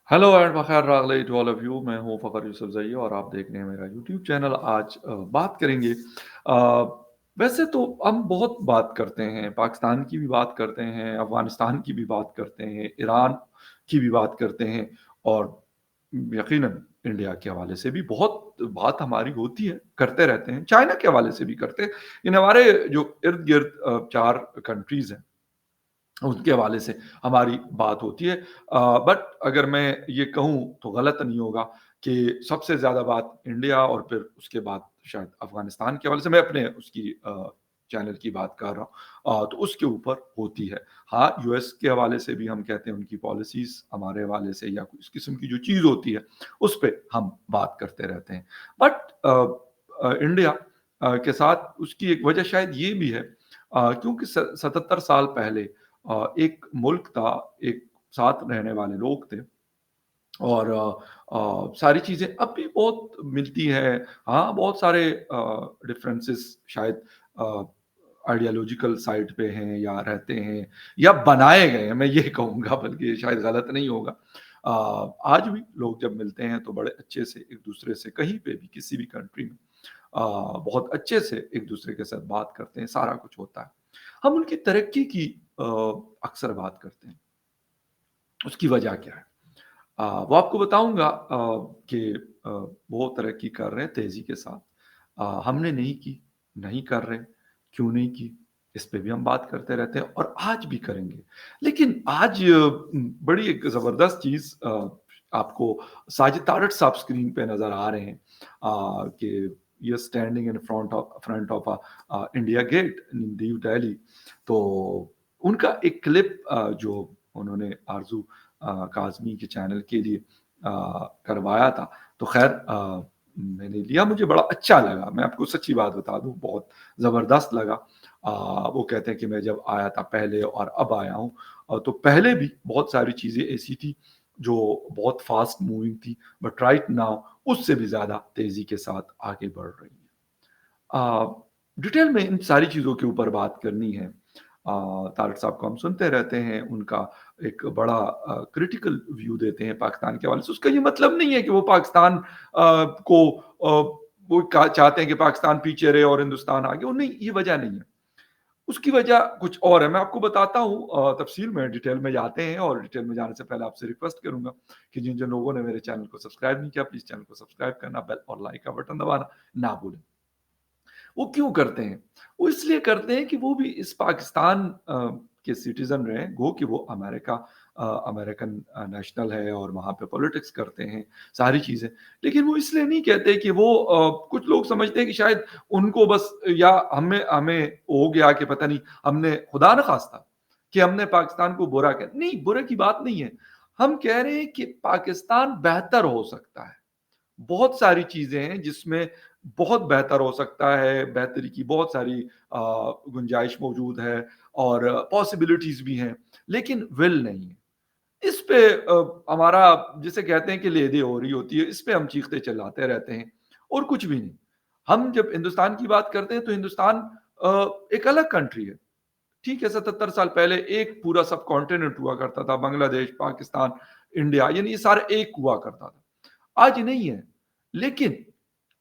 Hello and बखैर रागले to all of you. मैं हूं फ़खर यूसुफ ज़ई और आप देख रहे हैं मेरा यूट्यूब चैनल। आज बात करेंगे। वैसे तो हम बहुत बात करते हैं, पाकिस्तान की भी बात करते हैं, अफ़गानिस्तान की भी बात करते हैं, ईरान की भी बात करते हैं और यकीनन इंडिया के हवाले से भी बहुत बात हमारी होती है, करते रहते हैं, चाइना के हवाले से भी करते हैं। इन हमारे जो इर्द-गिर्द 4 कंट्रीज़ हैं उनके हवाले से हमारी बात होती है। बट अगर मैं ये कहूँ तो गलत नहीं होगा कि सबसे ज़्यादा बात इंडिया और फिर उसके बाद शायद अफ़गानिस्तान के हवाले से मैं अपने उसकी चैनल की बात कर रहा हूँ, तो उसके ऊपर होती है। हाँ, यूएस के हवाले से भी हम कहते हैं उनकी पॉलिसीज़ हमारे हवाले से या इस किस्म की जो चीज़ होती है, उस पे हम बात करते रहते हैं। बट इंडिया के साथ उसकी एक वजह शायद ये भी है, क्योंकि स 77 साल पहले एक मुल्क था, एक साथ रहने वाले लोग थे और सारी चीज़ें अब भी बहुत मिलती हैं। हाँ, बहुत सारे डिफरेंसेस शायद अ, आइडियोलॉजिकल साइड पे हैं या रहते हैं या बनाए गए हैं, मैं ये कहूँगा, बल्कि शायद गलत नहीं होगा। आज भी लोग जब मिलते हैं तो बड़े अच्छे से एक-दूसरे से कहीं पे भी किसी भी कंट्री में बहुत अच्छे से एक-दूसरे के साथ बात करते हैं, सारा कुछ होता है। हम उनकी तरक्की की अ, अक्सर बात करते हैं। उसकी वजह क्या है? वो आपको बताऊँगा कि वो तरक्की कर रहे हैं तेज़ी के साथ। हमने नहीं की, नहीं कर रहे, क्यों नहीं की? इस पे भी हम बात करते रहते हैं और आज भी करेंगे। लेकिन आज बड़ी एक ज़बरदस्त चीज़ आपको साजिद तारड़ साहब स्क्रीन पे नज़र आ रहे हैं, कि he is standing in front of India get in new Delhi. तो उनका एक क्लिप जो उन्होंने आरज़ू काज़मी के चैनल के लिए करवाया था। तो ख़ैर मैंने लिया, मुझे बड़ा अच्छा लगा, मैं आपको सच्ची बात बता दूँ, बहुत ज़बरदस्त लगा। वो कहते हैं कि मैं जब आया था पहले और अब आया हूँ, तो पहले भी बहुत सारी चीज़ें ऐसी थी जो बहुत फ़ास्ट मूविंग थी, बट राइट नाउ उससे भी ज़्यादा तेज़ी के साथ आगे बढ़ रही हैं। अ, डिटेल में इन सारी चीज़ों के ऊपर बात करनी है। तारक साहब को हम सुनते रहते हैं, उनका एक बड़ा क्रिटिकल व्यू देते हैं पाकिस्तान के हवाले से। उसका ये मतलब नहीं है कि वो पाकिस्तान को वो का चाहते हैं कि पाकिस्तान पीछे रहे और हिंदुस्तान आगे, वो नहीं, ये वजह नहीं है। उसकी वजह कुछ और है, मैं आपको बताता हूँ तफ़सील में, डिटेल में जाते हैं और डिटेल में जाने से पहले आपसे रिक्वेस्ट करूँगा कि जिन-जिन लोगों ने मेरे चैनल को सब्सक्राइब नहीं किया, प्लीज़ चैनल को सब्सक्राइब करना, बेल और लाइक का बटन दबाना ना भूलें। वो क्यों करते हैं? वो इसलिए करते हैं कि वो भी इस पाकिस्तान के सिटीज़न रहे, गो कि वो अमेरिकन नेशनल है और वहाँ पे पॉलिटिक्स करते हैं, सारी चीज़ें। लेकिन वो इसलिए नहीं कहते कि वो कुछ लोग समझते हैं कि शायद उनको बस या हमें हमें हो गया कि पता नहीं, हमने खुदा न ख़ास्ता कि हमने पाकिस्तान को बुरा कहा, नहीं, बुरे की बात नहीं है। हम कह रहे हैं कि पाकिस्तान बेहतर हो सकता है। बहुत सारी चीज़ें हैं जिसमें बहुत बेहतर हो सकता है, बेहतरी की बहुत सारी गुंजाइश मौजूद है और पॉसिबिलिटीज़ भी हैं, लेकिन विल नहीं है। इस पे हमारा जिसे कहते हैं कि लेदे हो रही होती है, इस पे हम चीखते चिल्लाते रहते हैं और कुछ भी नहीं। हम जब हिंदुस्तान की बात करते हैं तो हिंदुस्तान एक अलग कंट्री है। ठीक है, 77 साल पहले एक पूरा सबकॉन्टिनेंट हुआ करता था, बांग्लादेश, पाकिस्तान, इंडिया, यानी ये सारा एक हुआ करता था। आज नहीं है। लेकिन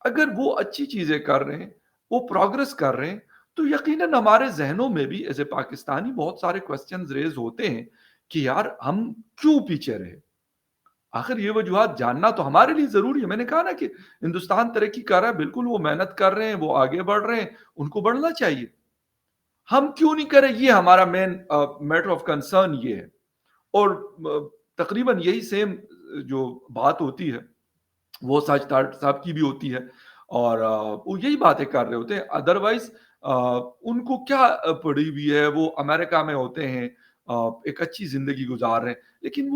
अगर वो अच्छी चीज़ें कर रहे हैं, वो प्रोग्रेस कर रहे हैं, तो यकीनन हमारे ज़हनों में भी एज़ ए पाकिस्तानी बहुत सारे क्वेश्चन्स रेज़ होते हैं कि यार हम क्यों पीछे रहे? आखिर ये वजूहात जानना तो हमारे लिए ज़रूरी है। मैंने कहा ना कि हिंदुस्तान तरक्की कर रहा है, बिल्कुल वो मेहनत कर रहे हैं, वो आगे बढ़ रहे हैं, उनको बढ़ना चाहिए। हम क्यों नहीं करें, ये हमारा मेन मैटर ऑफ कंसर्न ये है। और तकरीबन यही सेम जो बात होती है वो साजिद साहब की भी होती है और वो यही बातें कर रहे होते हैं। अदरवाइज़ उनको क्या पड़ी हुई है, वो अमेरिका में होते हैं, एक अच्छी ज़िंदगी गुज़ार रहे हैं। लेकिन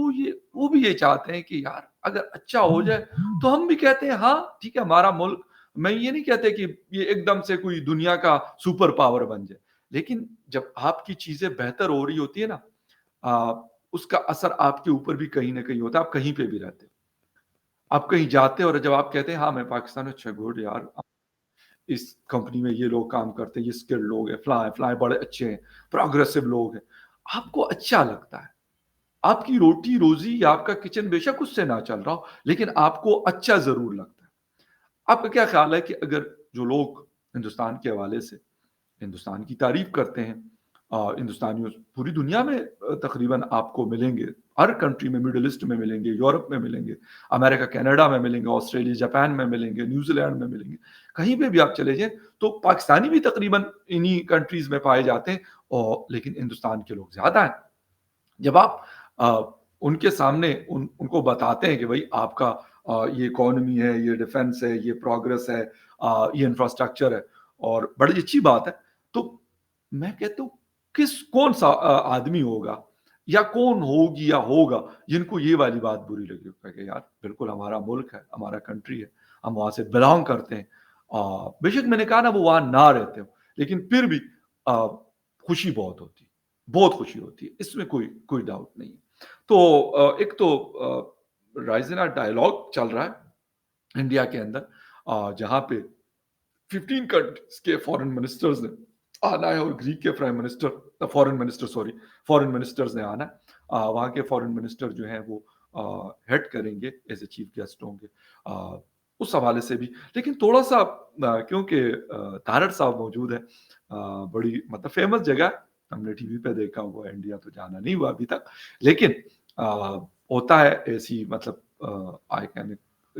वो भी ये चाहते हैं कि यार अगर अच्छा हो जाए, तो हम भी कहते हैं हाँ, ठीक है, हमारा मुल्क, मैं ये नहीं कहते कि ये एकदम से कोई दुनिया का सुपर पावर बन जाए। लेकिन जब आपकी चीज़ें बेहतर हो रही होती है ना, उसका असर आपके ऊपर भी कहीं न कहीं होता है, आप कहीं पे भी रहते हो। आप कहीं जाते हो और जब आप कहते हैं हाँ, मैं पाकिस्तान में, अच्छा गुड यार, इस कंपनी में ये लोग काम करते हैं, ये स्किल्ड लोग हैं, फलाँ है, बड़े अच्छे हैं, प्रोग्रेसिव लोग हैं। आपको अच्छा लगता है। آپ کی روٹی روزی یا آپ کا کچن بے شک اس سے نہ چل رہا ہو، لیکن آپ کو اچھا ضرور لگتا ہے۔ آپ کا کیا خیال ہے کہ اگر جو لوگ ہندوستان کے حوالے سے ہندوستان کی تعریف کرتے ہیں، ہندوستانیوں پوری دنیا میں تقریباً آپ کو ملیں گے، ہر کنٹری میں، مڈل ایسٹ میں ملیں گے، یورپ میں ملیں گے، امریکہ کینیڈا میں ملیں گے، آسٹریلیا جاپان میں ملیں گے، نیوزی لینڈ میں ملیں گے، کہیں پہ بھی آپ چلے جائیں تو پاکستانی بھی تقریباً انہی کنٹریز میں پائے جاتے ہیں، اور لیکن ہندوستان کے لوگ زیادہ ہیں۔ جب آپ ان کے سامنے ان کو بتاتے ہیں کہ بھائی آپ کا یہ اکانومی ہے، یہ ڈیفنس ہے، یہ پروگرس ہے، یہ انفراسٹرکچر ہے، اور بڑی اچھی بات ہے، تو میں کہتا ہوں کون سا آدمی ہوگا یا کون ہوگی یا ہوگا جن کو یہ والی بات بری لگی ہوگا کہ یار بالکل ہمارا ملک ہے، ہمارا کنٹری ہے، ہم وہاں سے بلانگ کرتے ہیں، بے شک میں نے کہا نا وہ وہاں نہ رہتے ہو، لیکن پھر بھی خوشی بہت ہوتی ہے، بہت خوشی ہوتی ہے، اس میں کوئی ڈاؤٹ نہیں ہے۔ تو ایک تو رائزنا ڈائلاگ چل رہا ہے انڈیا کے اندر، جہاں پہ 15 کنٹریز کے فارن منسٹرز نے آنا ہے، اور گریک کے فارن منسٹرز نے آنا ہے، وہاں کے فارن منسٹر جو ہیں وہ ہیڈ کریں گے، ایز اے چیف گیسٹ ہوں گے، اس حوالے سے بھی۔ لیکن تھوڑا سا کیونکہ تارڑ صاحب موجود ہے، بڑی مطلب فیمس جگہ ہے، ہم نے ٹی وی پہ دیکھا ہوا، انڈیا تو جانا نہیں ہوا ابھی تک، لیکن ہوتا ہے ایسی مطلب آئیکینک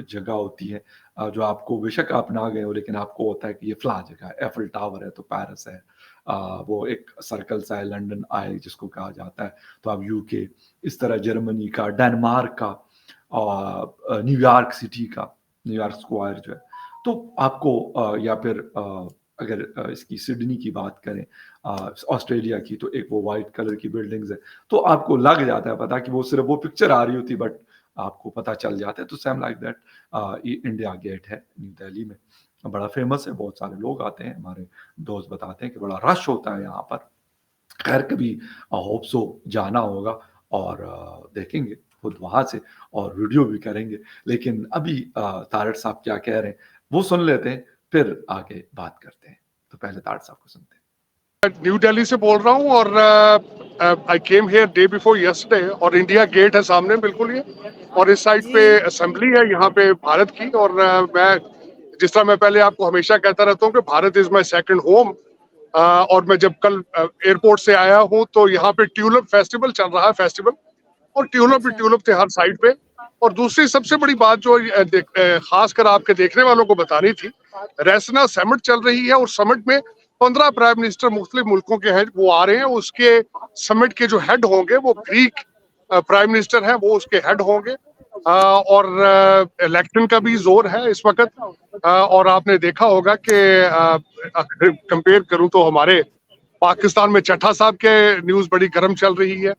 جگہ ہوتی ہے جو آپ کو بے شک آپ نہ گئے ہو، لیکن آپ کو ہوتا ہے کہ یہ فلاں جگہ ہے، ایفل ٹاور ہے تو پیرس ہے، وہ ایک سرکل سا ہے، لنڈن آئے جس کو کہا جاتا ہے، تو آپ یو کے، اس طرح جرمنی کا، ڈنمارک کا، نیو یارک سٹی کا، نیو یارک اسکوائر جو ہے، تو آپ کو یا پھر اگر اس کی سڈنی کی بات کریں، آسٹریلیا کی، تو ایک وہ وائٹ کلر کی بلڈنگز ہے، تو آپ کو لگ جاتا ہے پتا کہ وہ صرف وہ پکچر آ رہی ہوتی، بٹ آپ کو پتا چل جاتا ہے۔ تو سیم لائک دیٹ یہ انڈیا گیٹ ہے نیو دہلی میں، بڑا فیمس ہے، بہت سارے لوگ آتے ہیں، ہمارے دوست بتاتے ہیں کہ بڑا رش ہوتا ہے یہاں پر۔ خیر کبھی ہوپ سو جانا ہوگا اور دیکھیں گے خود وہاں سے، اور ویڈیو بھی کریں گے، لیکن ابھی طارق صاحب کیا کہہ رہے ہیں وہ سن لیتے ہیں، پھر آگے بات کرتے ہیں۔ تو پہلے طارق صاحب کو سنتے ہیں۔ نیو دہلی سے بول رہا ہوں، اور I came here day before yesterday, اور انڈیا گیٹ ہے سامنے بالکل یہ، اور اس سائڈ پہ اسمبلی ہے یہاں پہ بھارت کی، اور میں جس طرح میں پہلے آپ کو ہمیشہ کہتا رہتا ہوں کہ بھارت از مائی سیکنڈ ہوم، اور میں جب کل ایئرپورٹ سے آیا ہوں تو یہاں پہ ٹیولپ فیسٹیول چل رہا ہے، فیسٹیول، اور ٹیولپ ہی ٹیولپ تھے ہر سائڈ پہ۔ اور دوسری سب سے بڑی بات جو خاص کر آپ کے دیکھنے والوں کو بتانی تھی، ریسنا سمٹ چل رہی ہے، اور سمٹ میں 15 پرائم منسٹر مختلف ملکوں کے ہیں وہ آ رہے ہیں، اس کے سمٹ کے جو ہیڈ ہوں گے وہ گریک پرائم منسٹر ہیں، وہ اس کے ہیڈ ہوں گے، اور الیکشن کا بھی زور ہے اس وقت، اور آپ نے دیکھا ہوگا کہ کمپیئر کروں تو ہمارے پاکستان میں چٹھا صاحب کے نیوز بڑی گرم چل رہی ہے،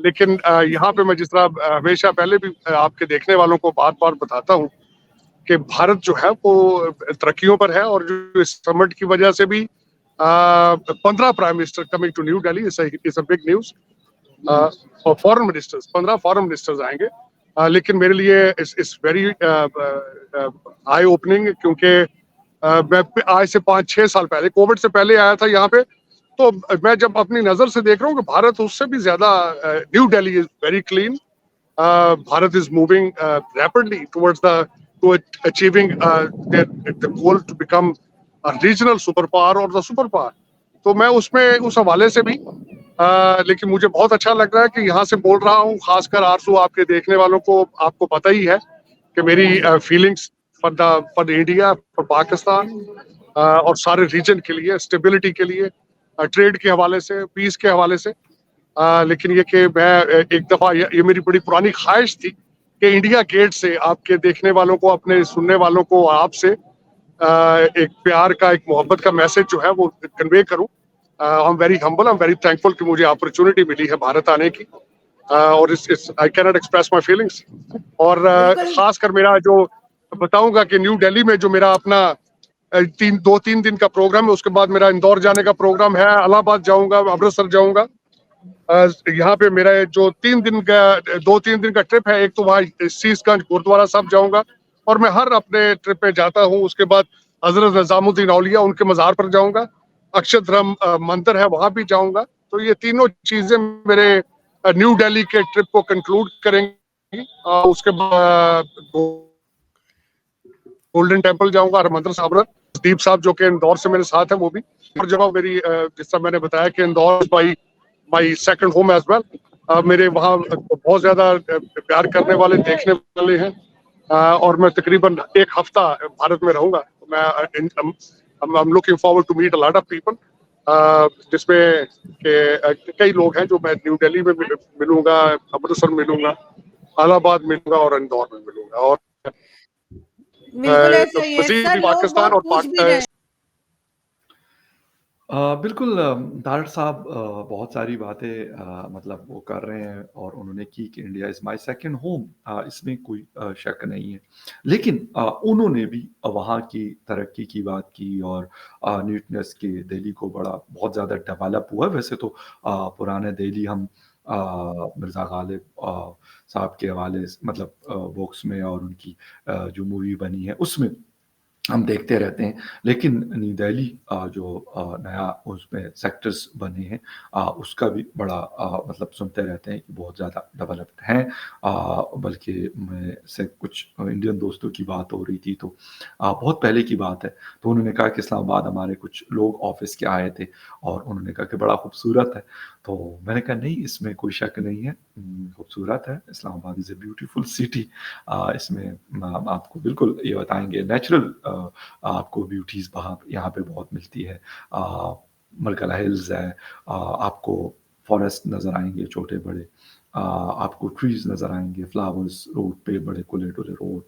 لیکن یہاں پہ میں جس طرح ہمیشہ پہلے بھی آپ کے دیکھنے والوں کو بار بار بتاتا ہوں کہ بھارت جو ہے وہ ترقیوں پر ہے، اور جو اس سمٹ کی وجہ سے بھی 15 prime minister coming to New Delhi is a big news, اور فارن منسٹرز 15 فارن منسٹرز آئیں گے، لیکن میرے لیے اس ویری آئی اوپننگ، کیونکہ میں آج سے 5-6 سال پہلے کووڈ سے پہلے آیا تھا یہاں پہ، تو میں جب اپنی نظر سے دیکھ رہا ہوں کہ بھارت اس سے بھی زیادہ، New Delhi is very clean, Bharat is moving rapidly towards to achieving the goal to become a regional super power or the super power۔ تو میں اس حوالے سے بھی لیکن مجھے بہت اچھا لگ رہا ہے کہ یہاں سے بول رہا ہوں، خاص کر آرزو آپ کے دیکھنے والوں کو آپ کو پتہ ہی ہے کہ میری feelings for India, for Pakistan, اور سارے ریجن کے لیے، اسٹیبلٹی کے لیے، ٹریڈ کے حوالے سے، پیس کے حوالے سے، لیکن یہ کہ میں ایک دفعہ یہ میری بڑی پرانی خواہش تھی کہ انڈیا گیٹ سے آپ کے دیکھنے والوں کو، اپنے سننے والوں کو، آپ سے ایک پیار کا، ایک محبت کا میسج جو ہے وہ کنوے کروں۔ I'm very humble, I'm very thankful کہ مجھے اپرچونٹی ملی ہے بھارت آنے کی، اور I cannot express my feelings۔ اور خاص کر میرا جو بتاؤں گا کہ نیو دہلی میں جو میرا اپنا 2-3 دن کا پروگرام ہے، اس کے بعد میرا اندور جانے کا پروگرام ہے، الہ آباد جاؤں گا، امرتسر جاؤں گا، یہاں پہ میرا جو 2-3 دن کا ٹرپ ہے، ایک تو وہاں سیس گنج گردوارہ صاحب جاؤں گا، اور میں ہر اپنے ٹرپ پہ جاتا ہوں، اس کے بعد حضرت نظام الدین اولیاء ان کے مزار پر جاؤں گا، اکشردھرم مندر ہے وہاں بھی جاؤں گا۔ تو یہ تینوں چیزیں میرے न्यू दिल्ली के ट्रिप को कंक्लूड करेंगे। उसके बाद गोल्डन टेम्पल जाऊंगा, हरमंदिर साहिब, दीप साहब जो कि इंदौर से मेरे साथ है, वो भी। और जगह मेरी जिस तरह मैंने बताया कि Indore my second home as well. मेरे वहाँ बहुत ज्यादा प्यार करने वाले, देखने वाले हैं, और मैं तकरीबन एक हफ्ता भारत में रहूंगा। मैं I'm looking forward to meet a lot of people, जिसमें कई लोग हैं जो मैं न्यू दिल्ली में मिलूंगा, अमृतसर मिलूंगा, इलाहाबाद मिलूंगा और इंदौर में मिलूंगा। और बिल्कुल ऐसा ही है मजीद सर, भी लोग पाकिस्तान बहुत और पूछ भी रहे हैं। बिल्कुल दारड़ साहब बहुत सारी बातें मतलब वो कर रहे हैं और उन्होंने की कि India is my second home, इसमें कोई शक नहीं है। लेकिन उन्होंने भी वहाँ की तरक्की की बात की और नीटनेस के दिल्ली को बड़ा बहुत ज़्यादा डेवलप हुआ है। वैसे तो पुराने दिल्ली हम मिर्ज़ा गालिब साहब के हवाले मतलब बुक्स में और उनकी जो मूवी बनी है उसमें हम देखते रहते हैं। लेकिन न्यू दिल्ली जो नया उसमें सेक्टर्स बने हैं उसका भी बड़ा मतलब सुनते रहते हैं कि बहुत ज़्यादा डेवलप्ड हैं। बल्कि मैं से कुछ इंडियन दोस्तों की बात हो रही थी तो बहुत पहले की बात है, तो उन्होंने कहा कि इस्लामाबाद हमारे कुछ लोग ऑफ़िस के आए थे और उन्होंने कहा कि बड़ा खूबसूरत है। तो मैंने कहा नहीं, इसमें कोई शक नहीं है, खूबसूरत है, Islamabad is a beautiful city. इसमें हम आपको बिल्कुल ये बताएँगे नेचुरल आपको ब्यूटीज़ वहाँ यहाँ पे बहुत मिलती है। मरकला हिल्स है, आपको फॉरेस्ट नज़र आएँगे छोटे-बड़े, आपको ट्रीज़ नज़र आएँगे, फ्लावर्स रोड पे बड़े खुले-डुले रोड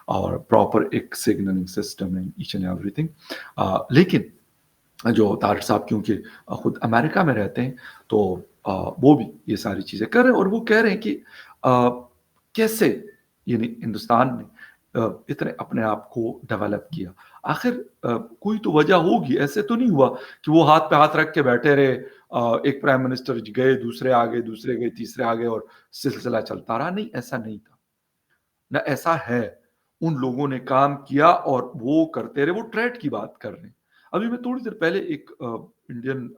और प्रॉपर एक सिग्नलिंग सिस्टम है ईच एंड एवरीथिंग। लेकिन जो तारिक साहब क्योंकि खुद अमेरिका में रहते हैं तो वो भी ये सारी चीज़ें कर रहे हैं और वो कह रहे हैं कि कैसे यानी हिंदुस्तान ने इतने अपने आप को डेवलप किया। आखिर कोई तो वजह होगी, ऐसे तो नहीं हुआ कि वो हाथ पे हाथ रख के बैठे रहे, एक प्राइम मिनिस्टर गए, दूसरे आ गए, दूसरे गए, तीसरे आ गए और सिलसिला चलता रहा। नहीं, ऐसा नहीं था। ना ऐसा है। उन लोगों ने काम किया और वो करते रहे, वो ट्रेड की बात कर रहे हैं। अभी मैं थोड़ी देर पहले एक इंडियन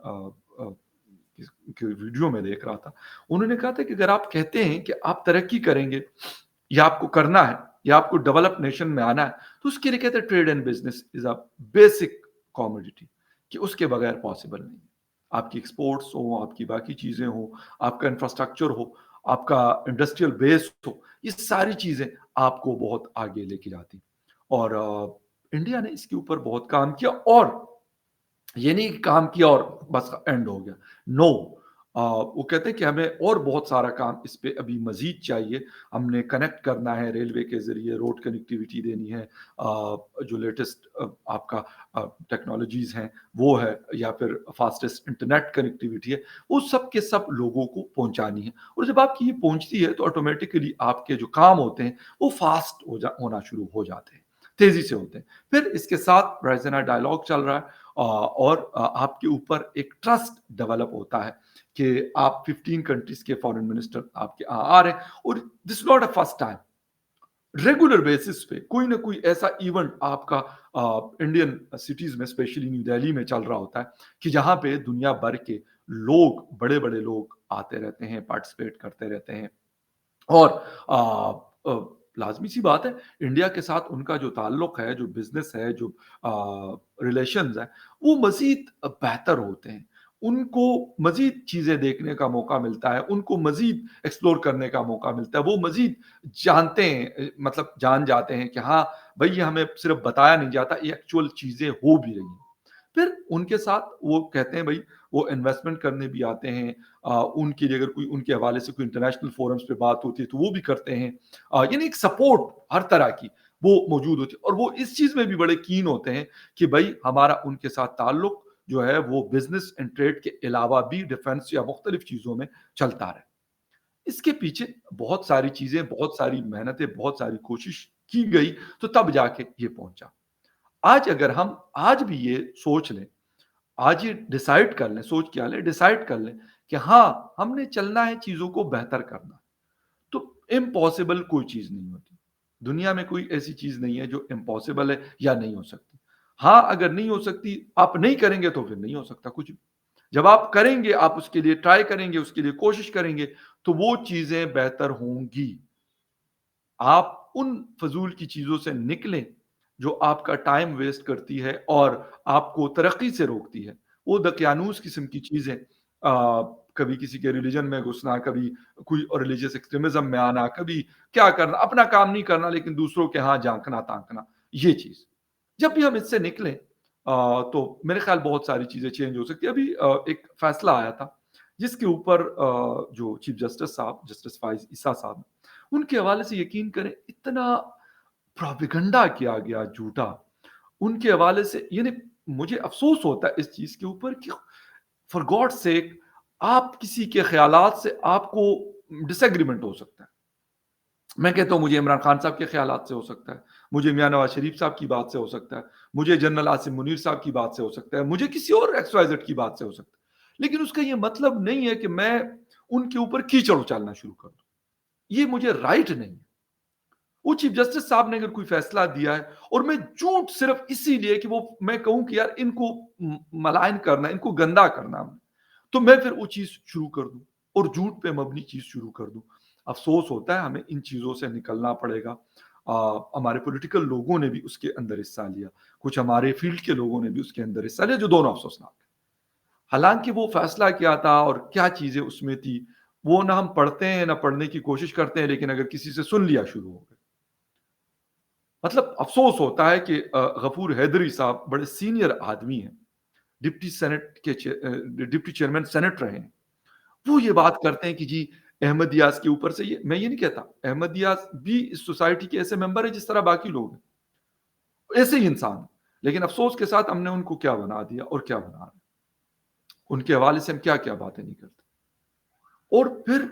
वीडियो में देख रहा था। उन्होंने कहा था कि अगर आप कहते हैं कि आप तरक्की करेंगे या आपको करना है या आपको डेवलप नेशन में आना है, तो उसके लिए कहते हैं trade and business is a basic commodity, कि उसके बगैर पॉसिबल नहीं। आपकी एक्सपोर्ट्स हो, आपकी बाकी चीजें हो, आपका इंफ्रास्ट्रक्चर हो, आपका इंडस्ट्रियल बेस हो, ये सारी चीजें आपको बहुत आगे लेके जाती। और इंडिया ने इसके ऊपर बहुत काम किया और ये नहीं कि काम किया और बस एंड हो गया। नो, वो कहते हैं कि हमें और बहुत सारा काम इस पे अभी मज़ीद चाहिए। हमने कनेक्ट करना है रेलवे के ज़रिए, रोड कनेक्टिविटी देनी है, जो लेटेस्ट आपका टेक्नोलॉजीज़ हैं वो है, या फिर फास्टेस्ट इंटरनेट कनेक्टिविटी है, वो सब के सब लोगों को पहुँचानी है। और जब आपकी ये पहुँचती है तो ऑटोमेटिकली आपके जो काम होते हैं वो फास्ट होना शुरू हो जाते हैं, तेज़ी से होते हैं। फिर इसके साथ राइज़ना डायलॉग चल रहा है और आपके ऊपर एक ट्रस्ट डेवलप होता है कि आप 15 कंट्रीज के फॉरेन मिनिस्टर आपके आ रहे हैं और this not a first time. Regular basis पे कोई ना कोई ऐसा इवेंट आपका इंडियन सिटीज में स्पेशली न्यू दिल्ली में चल रहा होता है कि जहां पे दुनिया भर के लोग, बड़े बड़े लोग आते रहते हैं, पार्टिसिपेट करते रहते हैं। और लाज़मी सी बात है, इंडिया के साथ उनका जो ताल्लुक है, जो बिज़नेस है, जो रिलेशंस हैं, वो मज़ीद बेहतर होते हैं। उनको मज़ीद चीज़ें देखने का मौका मिलता है, उनको मज़ीद एक्सप्लोर करने का मौका मिलता है। वो मज़ीद जानते हैं, मतलब जान जाते हैं कि हाँ, भई ये हमें सिर्फ़ बताया नहीं जाता, ये एक्चुअल चीज़ें हो भी रही हैं। फिर उनके साथ वो कहते हैं भई वो इन्वेस्टमेंट करने भी आते हैं, उनके लिए अगर कोई उनके हवाले से कोई इंटरनेशनल फोरम्स पे बात होती है तो वो भी करते हैं। यानी एक सपोर्ट हर तरह की वो मौजूद होती है और वो इस चीज़ में भी बड़े कीन होते हैं कि भई हमारा उनके साथ ताल्लुक जो है वो बिज़नेस एंड ट्रेड के अलावा भी डिफेंस या मुख्तलिफ चीज़ों में चलता रहे। इसके पीछे बहुत सारी चीज़ें, बहुत सारी मेहनतें, बहुत सारी कोशिश की गई, तो तब जाके ये पहुँचा। आज अगर हम आज भी ये सोच लें, आज ये डिसाइड कर लें, सोच क्या लें, डिसाइड कर लें कि हाँ, हमने चलना है, चीज़ों को बेहतर करना, तो इम्पॉसिबल कोई चीज़ नहीं होती। दुनिया में कोई ऐसी चीज़ नहीं है जो इम्पॉसिबल है या नहीं हो सकती। हाँ, अगर नहीं हो सकती, आप नहीं करेंगे तो फिर नहीं हो सकता कुछ भी। जब आप करेंगे, आप उसके लिए ट्राई करेंगे, उसके लिए कोशिश करेंगे, تو وہ چیزیں بہتر ہوں گی. آپ ان فضول کی چیزوں سے نکلیں جو آپ کا ٹائم ویسٹ کرتی ہے اور آپ کو ترقی سے روکتی ہے. وہ دقیانوس قسم کی چیزیں، کبھی کسی کے ریلیجن میں گھسنا، کبھی کوئی ریلیجیس ایکسٹریمزم میں آنا، کبھی کیا کرنا، اپنا کام نہیں کرنا لیکن دوسروں کے ہاں جھانکنا تانکنا، یہ چیز جب بھی ہم اس سے نکلیں تو میرے خیال بہت ساری چیزیں چینج ہو سکتی. ابھی ایک فیصلہ آیا تھا جس کے اوپر جو چیف جسٹس صاحب، جسٹس فائز عیسیٰ صاحب، ان کے حوالے سے یقین کریں اتنا پروپیگنڈا کیا گیا جھوٹا ان کے حوالے سے. یعنی مجھے افسوس ہوتا ہے اس چیز کے اوپر کہ فار گاڈ سیک آپ کسی کے خیالات سے آپ کو ڈس ایگریمنٹ ہو سکتا ہے. میں کہتا ہوں مجھے عمران خان صاحب کے خیالات سے ہو سکتا ہے، مجھے میاں نواز شریف صاحب کی بات سے ہو سکتا ہے، مجھے جنرل عاصم منیر صاحب کی بات سے ہو سکتا ہے، مجھے کسی اور ایکس وائی زیڈ کی بات سے ہو سکتا ہے، لیکن اس کا یہ مطلب نہیں ہے کہ میں ان کے اوپر کیچڑ اچالنا شروع کر دوں. یہ مجھے رائٹ نہیں ہے. وہ چیف جسٹس صاحب نے اگر کوئی فیصلہ دیا ہے اور میں جھوٹ صرف اسی لیے کہ وہ میں کہوں کہ یار ان کو ملائن کرنا، ان کو گندا کرنا، تو میں پھر وہ چیز شروع کر دوں اور جھوٹ پہ مبنی چیز شروع کر دوں. افسوس ہوتا ہے، ہمیں ان چیزوں سے نکلنا پڑے گا. ہمارے پولیٹیکل لوگوں نے بھی اس کے اندر حصہ لیا، کچھ ہمارے فیلڈ کے لوگوں نے بھی اس کے اندر حصہ لیا، جو دونوں افسوسناک ہے. حالانکہ وہ فیصلہ کیا تھا اور کیا چیزیں اس میں تھی وہ نہ ہم پڑھتے ہیں نہ پڑھنے کی کوشش کرتے ہیں، لیکن اگر کسی سے سن لیا شروع ہو گئے. مطلب افسوس ہوتا ہے کہ غفور حیدری صاحب بڑے سینئر آدمی ہیں، ڈپٹی چیئرمین سینٹ رہے ہیں. وہ یہ بات کرتے ہیں کہ جی احمد یاس کے اوپر سے میں یہ نہیں کہتا، احمد یاس بھی اس سوسائٹی کے ایسے ممبر ہیں جس طرح باقی لوگ ہیں، ایسے ہی انسان، لیکن افسوس کے ساتھ ہم نے ان کو کیا بنا دیا اور کیا بنا رہے. ان کے حوالے سے ہم کیا کیا باتیں نہیں کرتے. اور پھر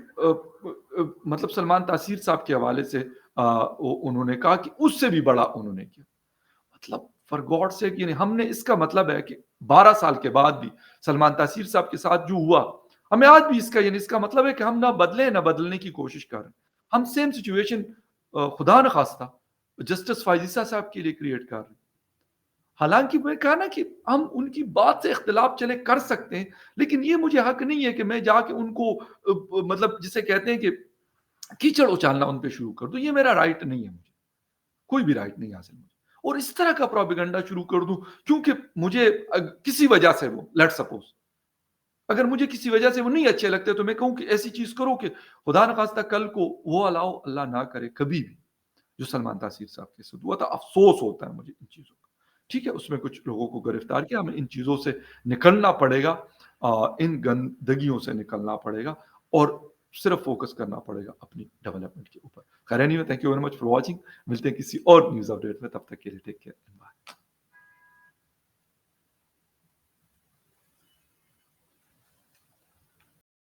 مطلب سلمان تاثیر صاحب کے حوالے سے انہوں نے کہا کہ اس سے بھی بڑا انہوں نے کیا. مطلب فار گاڈ سے یعنی ہم نے اس کا مطلب ہے کہ 12 سال کے بعد بھی سلمان تاثیر صاحب کے ساتھ جو ہوا ہمیں آج بھی اس کا یعنی اس کا مطلب ہے کہ ہم نہ بدلے نہ بدلنے کی کوشش کر رہے ہیں. ہم سیم سچویشن خدا نخواستہ جسٹس فائز عیسیٰ صاحب کے لیے کریٹ کر رہے ہیں. حالانکہ میں کہا نا کہ ہم ان کی بات سے اختلاف چلے کر سکتے ہیں، لیکن یہ مجھے حق نہیں ہے کہ میں جا کے ان کو مطلب جسے کہتے ہیں کہ کیچڑ اچالنا ان پہ شروع کر دوں. یہ میرا رائٹ نہیں ہے، مجھے کوئی بھی رائٹ نہیں حاصل مجھے، اور اس طرح کا پروپیگنڈا شروع کر دوں کیونکہ مجھے کسی وجہ سے وہ لیٹ سپوز اگر مجھے کسی وجہ سے وہ نہیں اچھے لگتے تو میں کہوں کہ ایسی چیز کرو کہ خدا نخواستہ کل کو وہ الاؤ اللہ نہ کرے کبھی بھی جو سلمان تاثیر صاحب کے ساتھ ہوا تھا. افسوس ہوتا ہے مجھے ان چیزوں کا. ٹھیک ہے، اس میں کچھ لوگوں کو گرفتار کیا، ہمیں ان چیزوں سے نکلنا پڑے گا، ان گندگیوں سے نکلنا پڑے گا اور صرف فوکس کرنا پڑے گا اپنی ڈیولپمنٹ کے اوپر. خیر any way, thank you very much for watching. ملتے ہیں کسی اور نیوز اپڈیٹ میں، تب تک کے لیے ٹیک کیئر.